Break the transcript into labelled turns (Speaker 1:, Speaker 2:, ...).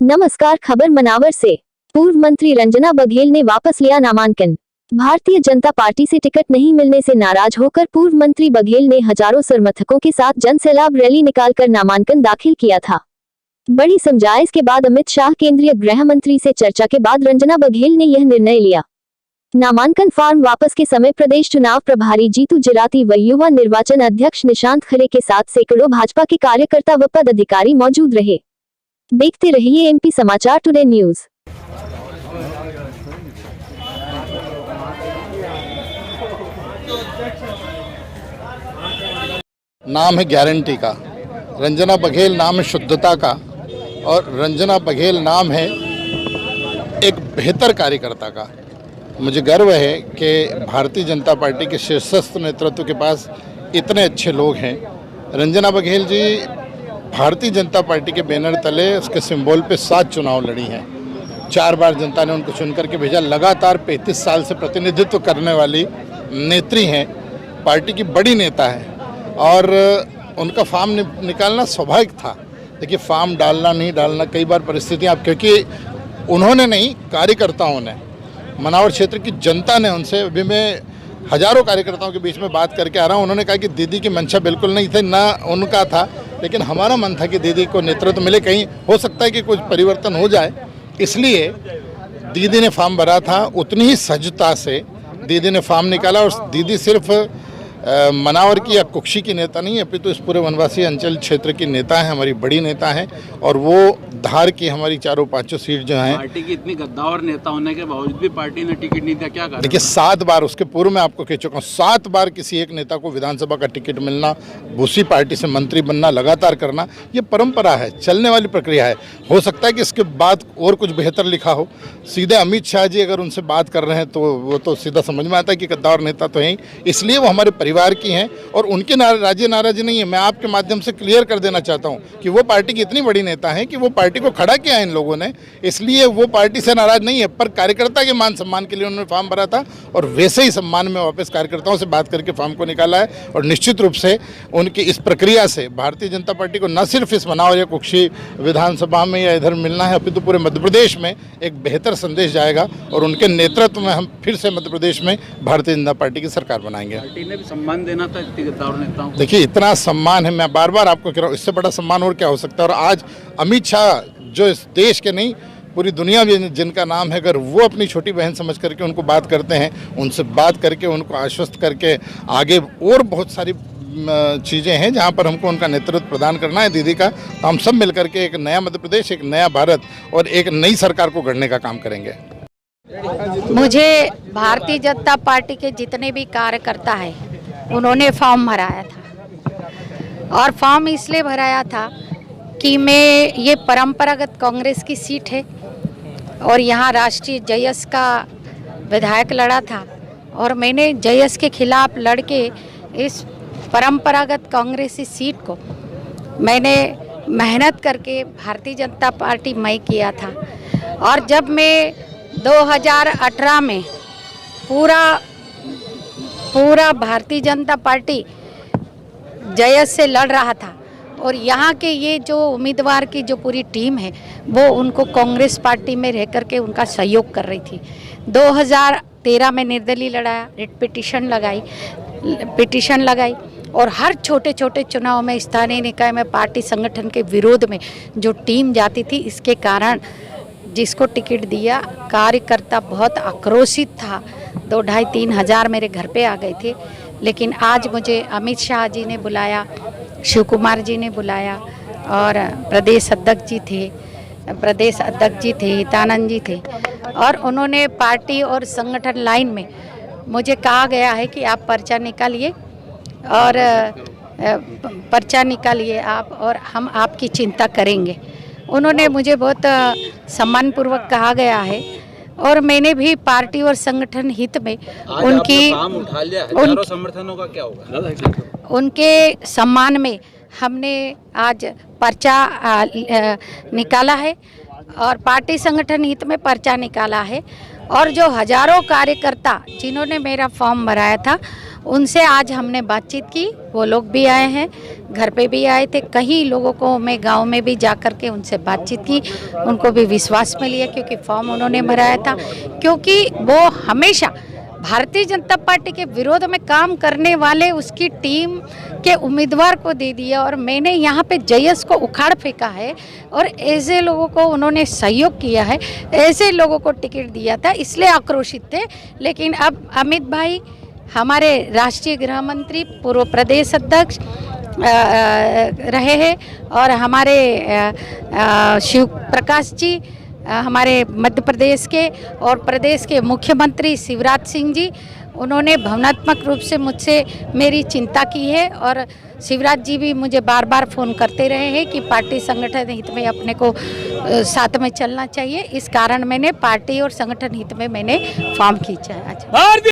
Speaker 1: नमस्कार, खबर मनावर से। पूर्व मंत्री रंजना बघेल ने वापस लिया नामांकन। भारतीय जनता पार्टी से टिकट नहीं मिलने से नाराज होकर पूर्व मंत्री बघेल ने हजारों समर्थकों के साथ जनसैलाब रैली निकालकर नामांकन दाखिल किया था। बड़ी समझाइश के बाद अमित शाह केंद्रीय गृह मंत्री से चर्चा के बाद रंजना बघेल ने यह निर्णय लिया। नामांकन फॉर्म वापस के समय प्रदेश चुनाव प्रभारी जीतू जिराती व युवा निर्वाचन अध्यक्ष निशांत खरे के साथ सैकड़ों भाजपा के कार्यकर्ता व पदाधिकारी मौजूद रहे। देखते रहिए एमपी समाचार टुडे न्यूज।
Speaker 2: नाम है गारंटी का, रंजना बघेल नाम है शुद्धता का, और रंजना बघेल नाम है एक बेहतर कार्यकर्ता का। मुझे गर्व है कि भारतीय जनता पार्टी के शीर्षस्थ नेतृत्व के पास इतने अच्छे लोग हैं। रंजना बघेल जी भारतीय जनता पार्टी के बैनर तले उसके सिंबल पे 7 चुनाव लड़ी हैं। 4 बार जनता ने उनको चुन करके भेजा। लगातार 35 साल से प्रतिनिधित्व करने वाली नेत्री हैं, पार्टी की बड़ी नेता है, और उनका फॉर्म निकालना स्वाभाविक था। देखिए, फॉर्म डालना नहीं डालना कई बार परिस्थितियाँ, क्योंकि उन्होंने नहीं, कार्यकर्ताओं ने, मनावर क्षेत्र की जनता ने उनसे, अभी मैं हजारों कार्यकर्ताओं के बीच में बात करके आ रहा हूँ, उन्होंने कहा कि दीदी की मंशा बिल्कुल नहीं थी, ना उनका था, लेकिन हमारा मन था कि दीदी को नेतृत्व मिले, कहीं हो सकता है कि कुछ परिवर्तन हो जाए। इसलिए दीदी ने फॉर्म भरा था, उतनी ही सजता से दीदी ने फॉर्म निकाला। और दीदी सिर्फ मनावर की या कुक्षी की नेता नहीं है, अपितु तो इस पूरे वनवासी अंचल क्षेत्र की नेता है, हमारी बड़ी नेता है, और वो धार की हमारी चारों पांचों सीट जो हैं।
Speaker 3: पार्टी की इतनी गद्दावर नेता होने के बावजूद भी पार्टी ने टिकट नहीं दिया, क्या कारण?
Speaker 2: देखिए, 7 बार, उसके पूर्व में आपको कह चुका हूँ, 7 बार किसी एक नेता को विधानसभा का टिकट मिलना, दूसरी पार्टी से मंत्री बनना, लगातार करना, ये परंपरा है, चलने वाली प्रक्रिया है। हो सकता है कि इसके बाद और कुछ बेहतर लिखा हो। सीधे अमित शाह जी अगर उनसे बात कर रहे हैं तो वो तो सीधा समझ में आता है कि गद्दावर नेता तो हैं ही, इसलिए वो हमारे परिवार की हैं और उनके नाराजी नहीं है। मैं आपके माध्यम से क्लियर कर देना चाहता हूँ कि वो पार्टी की इतनी बड़ी नेता है कि वो पार्टी को खड़ा किया है इन लोगों ने, इसलिए वो पार्टी से नाराज नहीं है। पर कार्यकर्ता के मान सम्मान के लिए उन्होंने फॉर्म भरा था, और वैसे ही सम्मान में वापस कार्यकर्ताओं से बात करके फॉर्म को निकाला है। और निश्चित रूप से उनकी इस प्रक्रिया से भारतीय जनता पार्टी को न सिर्फ इस मनावर या कुक्षी विधानसभा में या इधर मिलना है, अपितु पूरे मध्य प्रदेश में एक बेहतर संदेश जाएगा, और उनके नेतृत्व में हम फिर से मध्य प्रदेश में भारतीय जनता पार्टी की सरकार बनाएंगे।
Speaker 3: पार्टी ने भी सम्मान देना था गद्दावर नेताओं को।
Speaker 2: देखिए, इतना सम्मान है, मैं बार बार आपको कह रहा हूँ, इससे बड़ा सम्मान और क्या हो सकता है। और आज अमित शाह, जो इस देश के नहीं पूरी दुनिया में जिनका नाम है, अगर वो अपनी छोटी बहन समझ करके उनको बात करते हैं, उनसे बात करके उनको आश्वस्त करके आगे और बहुत सारी चीज़ें हैं जहां पर हमको उनका नेतृत्व प्रदान करना है दीदी का, तो हम सब मिलकर के एक नया मध्य प्रदेश, एक नया भारत और एक नई सरकार को गढ़ने का काम करेंगे।
Speaker 4: मुझे भारतीय जनता पार्टी के जितने भी कार्यकर्ता हैं उन्होंने फॉर्म भराया था, और फॉर्म इसलिए भराया था कि मैं, ये परंपरागत कांग्रेस की सीट है और यहाँ राष्ट्रीय जयस का विधायक लड़ा था, और मैंने जयस के खिलाफ लड़के इस परंपरागत कांग्रेसी सीट को मैंने मेहनत करके भारतीय जनता पार्टी में किया था। और जब मैं 2018 में पूरा भारतीय जनता पार्टी जयस से लड़ रहा था, और यहाँ के ये जो उम्मीदवार की जो पूरी टीम है वो उनको कांग्रेस पार्टी में रह करके उनका सहयोग कर रही थी। 2013 में निर्दलीय लड़ाया, रिट पिटीशन लगाई, और हर छोटे छोटे चुनाव में स्थानीय निकाय में पार्टी संगठन के विरोध में जो टीम जाती थी, इसके कारण जिसको टिकट दिया कार्यकर्ता बहुत आक्रोशित था। 2-2.5-3 हज़ार मेरे घर पे आ गए थे। लेकिन आज मुझे अमित शाह जी ने बुलाया, शिव कुमार जी ने बुलाया, और प्रदेश अध्यक्ष जी थे, हितानंद जी थे, और उन्होंने पार्टी और संगठन लाइन में मुझे कहा गया है कि आप पर्चा निकालिए, और पर्चा निकालिए आप, और हम आपकी चिंता करेंगे। उन्होंने मुझे बहुत सम्मानपूर्वक कहा गया है, और मैंने भी पार्टी और संगठन हित में उनकी
Speaker 3: समर्थनों का क्या होगा,
Speaker 4: उनके सम्मान में हमने आज पर्चा निकाला है, और पार्टी संगठन हित में पर्चा निकाला है। और जो हजारों कार्यकर्ता जिन्होंने मेरा फॉर्म भराया था उनसे आज हमने बातचीत की, वो लोग भी आए हैं, घर पे भी आए थे। कई लोगों को मैं गांव में भी जा कर के उनसे बातचीत की, उनको भी विश्वास में लिया क्योंकि फॉर्म उन्होंने भराया था, क्योंकि वो हमेशा भारतीय जनता पार्टी के विरोध में काम करने वाले उसकी टीम के उम्मीदवार को दे दिया और मैंने यहाँ पे जयस को उखाड़ फेंका है और ऐसे लोगों को उन्होंने सहयोग किया है, ऐसे लोगों को टिकट दिया था, इसलिए आक्रोशित थे। लेकिन अब अमित भाई हमारे राष्ट्रीय गृह मंत्री, पूर्व प्रदेश अध्यक्ष रहे हैं और हमारे शिव प्रकाश जी हमारे मध्य प्रदेश के और प्रदेश के मुख्यमंत्री शिवराज सिंह जी, उन्होंने भावनात्मक रूप से मुझसे मेरी चिंता की है और शिवराज जी भी मुझे बार बार फ़ोन करते रहे हैं कि पार्टी संगठन हित में अपने को साथ में चलना चाहिए। इस कारण मैंने पार्टी और संगठन हित में मैंने फॉर्म खींचा है। अच्छा।